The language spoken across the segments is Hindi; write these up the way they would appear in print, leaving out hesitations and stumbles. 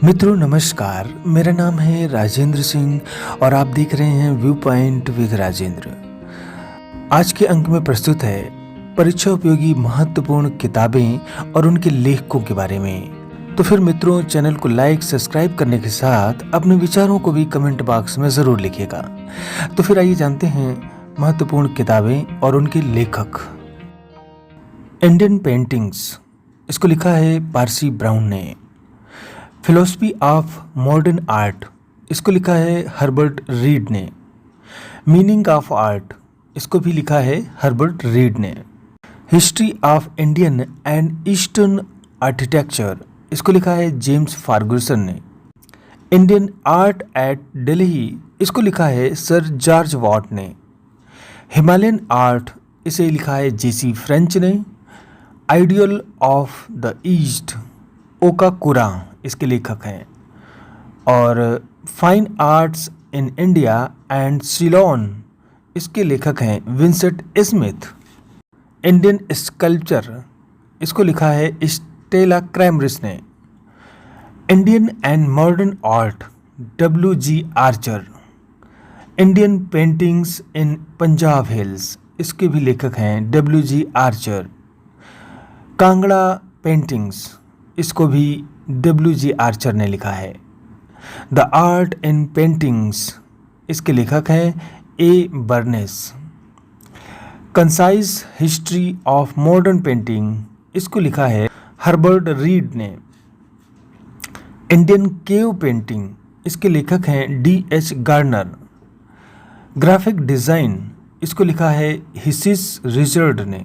मित्रों नमस्कार, मेरा नाम है राजेंद्र सिंह और आप देख रहे हैं व्यू पॉइंट विद राजेंद्र। आज के अंक में प्रस्तुत है परीक्षा उपयोगी महत्वपूर्ण किताबें और उनके लेखकों के बारे में। तो फिर मित्रों, चैनल को लाइक सब्सक्राइब करने के साथ अपने विचारों को भी कमेंट बॉक्स में ज़रूर लिखिएगा। तो फिर आइए जानते हैं महत्वपूर्ण किताबें और उनके लेखक। इंडियन पेंटिंग्स, इसको लिखा है पारसी ब्राउन ने। फिलोसफी ऑफ मॉडर्न आर्ट, इसको लिखा है हर्बर्ट रीड ने। मीनिंग ऑफ आर्ट, इसको भी लिखा है हर्बर्ट रीड ने। History of Indian and eastern architecture, इसको लिखा है जेम्स फर्गुसन ने। इंडियन आर्ट एट दिल्ली, इसको लिखा है सर जॉर्ज वॉट ने। हिमालयन आर्ट, इसे लिखा है जेसी फ्रेंच ने। Ideal of the east, Okakura इसके लेखक हैं। और fine arts in India and Ceylon, इसके लेखक हैं विंसेंट स्मिथ। इंडियन स्कल्पचर, इसको लिखा है स्टेला क्रैमरिस ने। Indian and modern art, W G. Archer. Indian paintings in Punjab hills, इसके भी लेखक हैं डब्ल्यू.जी. आर्चर। कांगड़ा पेंटिंग्स, इसको भी डब्ल्यू.जी. आर्चर ने लिखा है। द आर्ट इन पेंटिंग्स, इसके लेखक हैं A. Barnes. Concise history of modern painting, इसको लिखा है हर्बर्ट रीड ने। इंडियन केव पेंटिंग, इसके लेखक हैं डी.एच. गार्नर। ग्राफिक डिज़ाइन, इसको लिखा है हिसिस रिचर्ड ने।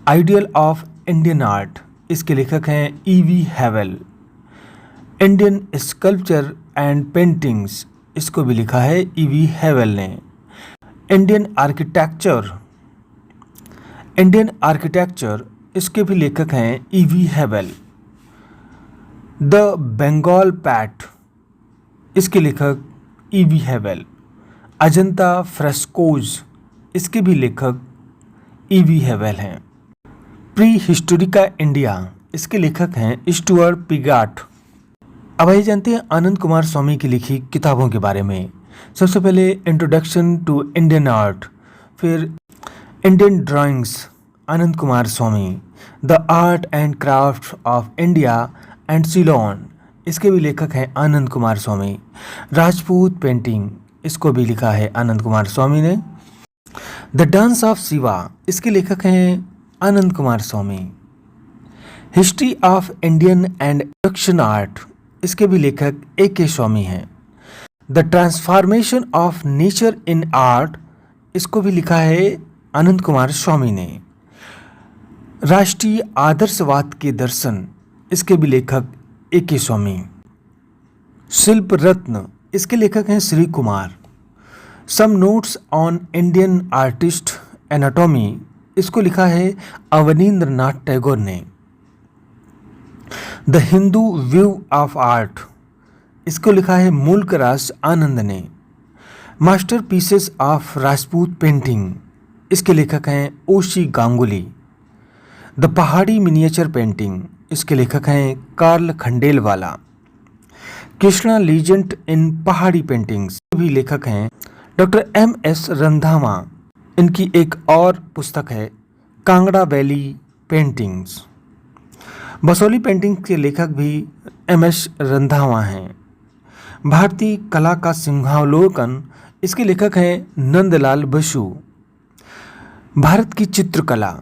आइडियल ऑफ इंडियन आर्ट, इसके लेखक हैं E V. Havell. Indian sculpture and paintings, इसको भी लिखा है ई.वी. हैवेल ने। इंडियन आर्किटेक्चर, इसके भी लेखक हैं ई.वी. हैवेल। द बंगाल पैट, इसके लेखक ई.वी. हैवेल। अजंता फ्रेस्कोज, इसके भी लेखक ई.वी. हैवेल हैं। प्री हिस्टोरिका इंडिया, इसके लेखक हैं स्टुअर्ट पिगाट। अब आइए जानते हैं आनंद कुमार स्वामी की लिखी किताबों के बारे में। सबसे पहले इंट्रोडक्शन टू इंडियन आर्ट, फिर Indian drawings Anand Kumar Swami. The art and craft of India and Ceylon, इसके भी लेखक हैं आनंद कुमार स्वामी। राजपूत पेंटिंग, इसको भी लिखा है आनंद कुमार स्वामी ने। द डांस ऑफ शिवा, इसके लेखक हैं Anand Coomaraswamy. History of Indian and introduction art, इसके भी लेखक ए.के. स्वामी हैं। The transformation of nature in art, इसको भी लिखा है आनंद कुमार स्वामी ने। राष्ट्रीय आदर्शवाद के दर्शन, इसके भी लेखक ए.के. स्वामी। शिल्प रत्न, इसके लेखक हैं Shri Kumar. Some notes on Indian artist anatomy, इसको लिखा है अवनींद्रनाथ टैगोर ने। The Hindu view of art, इसको लिखा है मुल्कराज आनंद ने। Masterpieces of Rajput painting, इसके लेखक हैं O C Ganguly. The Pahari miniature painting, इसके लेखक हैं Karl Khandalavala. Krishna legend in Pahari paintings, भी लेखक हैं डॉक्टर M.S. रंधावा। इनकी एक और पुस्तक है Kangra valley paintings. Basoli painting के लेखक भी M.S. रंधावा हैं। भारतीय कला का सिंहावलोकन, इसके लेखक हैं नंदलाल बसु। भारत की चित्रकला,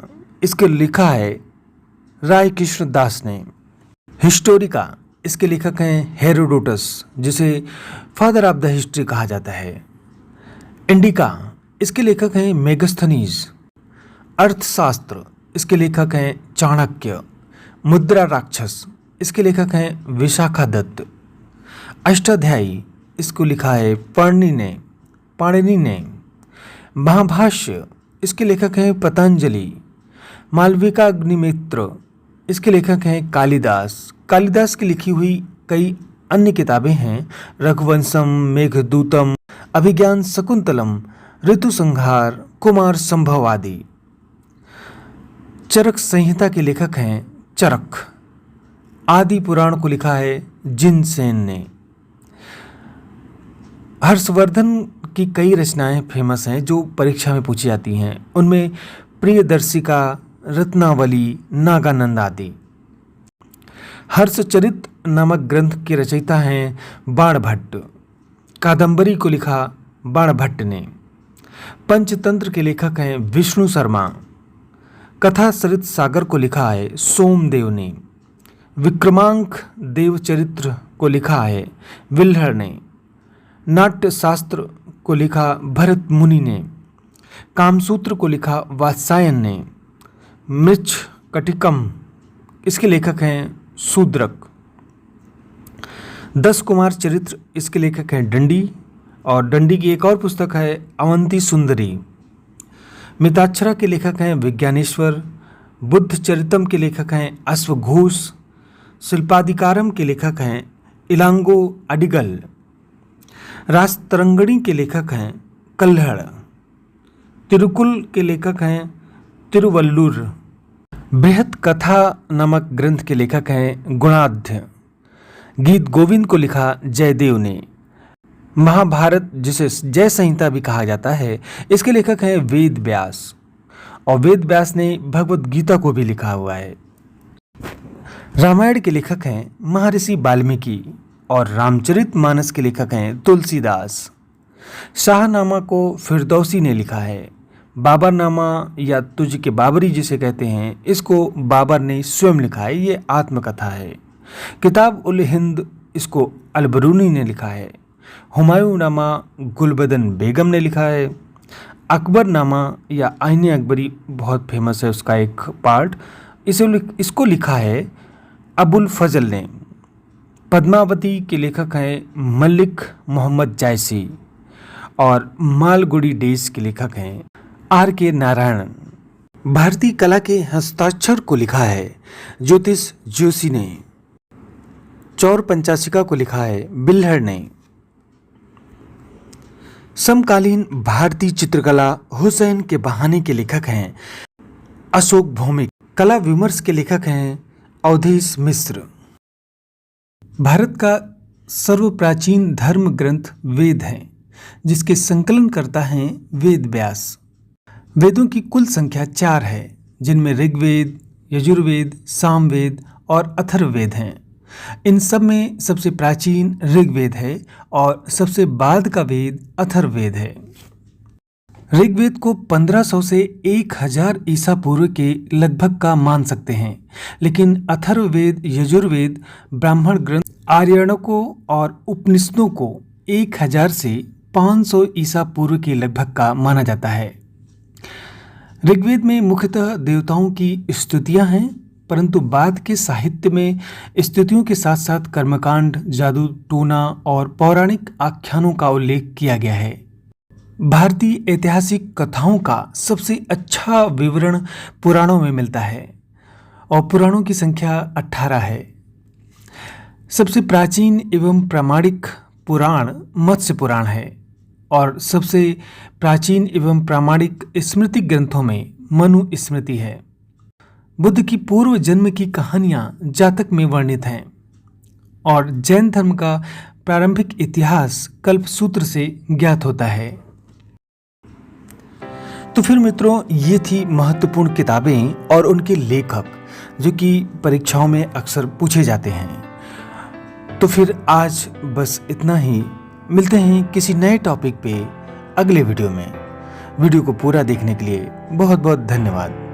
इसके लिखा है राय कृष्ण दास ने। हिस्टोरिका, इसके लेखक हैं हेरोडोटस, जिसे फादर ऑफ द हिस्ट्री कहा जाता है। इंडिका, इसके लेखक हैं मेगस्थनीज। अर्थशास्त्र, इसके लेखक हैं चाणक्य। मुद्रा राक्षस, इसके लेखक हैं विशाखा दत्त। अष्टाध्यायी, इसको लिखा है पाणिनि ने। महाभाष्य, इसके लेखक हैं पतंजलि। मालविका अग्निमित्र, इसके लेखक हैं कालिदास की लिखी हुई कई अन्य किताबें हैं रघुवंशम, मेघदूतम, अभिज्ञान शकुंतलम, ऋतु संहार, कुमार संभव आदि। चरक संहिता के लेखक हैं चरक। आदि पुराण को लिखा है जिनसेन ने। हर्षवर्धन की कई रचनाएं फेमस हैं जो परीक्षा में पूछी जाती हैं। उनमें प्रियदर्शिका, रत्नावली, नागानंद आदि। हर्षचरित नामक ग्रंथ के रचयिता हैं बाणभट्ट। कादंबरी को लिखा बाणभट्ट ने। पंचतंत्र के लेखक हैं विष्णु शर्मा। कथा सरित सागर को लिखा है सोमदेव ने। विक्रमांक देवचरित्र को लिखा है विल्हड़ ने। नाट्य शास्त्र को लिखा भरत मुनि ने। कामसूत्र को लिखा वात्सायन ने। मृच्छ कटिकम इसके लेखक हैं शूद्रक। 10 कुमार चरित्र इसके लेखक हैं दंडी। और दंडी की एक और पुस्तक है अवंती सुंदरी। मिताक्षरा के लेखक हैं विज्ञानेश्वर। बुद्ध चरितम के लेखक हैं अश्वघोष। शिल्पाधिकारम के लेखक हैं इलांगो अडिगल। रासतरंगिणी के लेखक हैं कल्हड़। तिरुकुल के लेखक हैं तिरुवल्लुर। बृहत कथा नामक ग्रंथ के लेखक हैं गुणाढ्य। गीत गोविंद को लिखा जयदेव ने। महाभारत जिसे जय संहिता भी कहा जाता है, इसके लेखक हैं वेद व्यास। और वेद व्यास ने भगवत गीता को भी लिखा हुआ है। रामायण के लेखक हैं महर्षि वाल्मीकि। और रामचरित मानस के लेखक हैं तुलसीदास। शाहनामा को फिरदौसी ने लिखा है। बाबरनामा या तुझ के बाबरी जिसे कहते हैं, इसको बाबर ने स्वयं लिखा है। ये आत्मकथा है। किताब उल हिंद इसको अलबरूनी ने लिखा है। हुमायूं नामा गुलबदन बेगम ने लिखा है। अकबर नामा या आईने अकबरी बहुत फेमस है, उसका एक पार्ट इसको लिखा है अबुल फजल ने। पद्मावती के लेखक हैं मलिक मोहम्मद जायसी। और मालगुडी डेज के लेखक हैं R.K. नारायणन। भारतीय कला के हस्ताक्षर को लिखा है ज्योतिष जोशी ने। चौर पंचाशिका को लिखा है बिल्हड़ ने। समकालीन भारतीय चित्रकला हुसैन के बहाने के लेखक हैं अशोक भौमिक। कला विमर्श के लेखक हैं अवधेश मिश्र। भारत का सर्वप्राचीन धर्म ग्रंथ वेद है, जिसके संकलन करता है वेद व्यास। वेदों की कुल संख्या 4 है, जिनमें ऋग्वेद, यजुर्वेद, सामवेद और अथर्ववेद हैं। इन सब में सबसे प्राचीन ऋग्वेद है और सबसे बाद का वेद अथर्ववेद है। ऋग्वेद को 1500 से 1000 ईसा पूर्व के लगभग का मान सकते हैं, लेकिन अथर्ववेद, यजुर्वेद, ब्राह्मण ग्रंथ, आर्यणकों और उपनिषदों को 1000 से 500 ईसा पूर्व के लगभग का माना जाता है। ऋग्वेद में मुख्यतः देवताओं की स्तुतियां हैं, परंतु बाद के साहित्य में स्तुतियों के साथ साथ कर्मकांड, जादू टोना और पौराणिक आख्यानों का उल्लेख किया गया है। भारतीय ऐतिहासिक कथाओं का सबसे अच्छा विवरण पुराणों में मिलता है और पुराणों की संख्या 18 है। सबसे प्राचीन एवं प्रामाणिक पुराण मत्स्य पुराण है और सबसे प्राचीन एवं प्रामाणिक स्मृति ग्रंथों में मनु स्मृति है। बुद्ध की पूर्व जन्म की कहानियां जातक में वर्णित हैं और जैन धर्म का प्रारंभिक इतिहास कल्पसूत्र से ज्ञात होता है। तो फिर मित्रों, ये थी महत्वपूर्ण किताबें और उनके लेखक जो कि परीक्षाओं में अक्सर पूछे जाते हैं। तो फिर आज बस इतना ही। मिलते हैं किसी नए टॉपिक पे अगले वीडियो में। वीडियो को पूरा देखने के लिए बहुत बहुत धन्यवाद।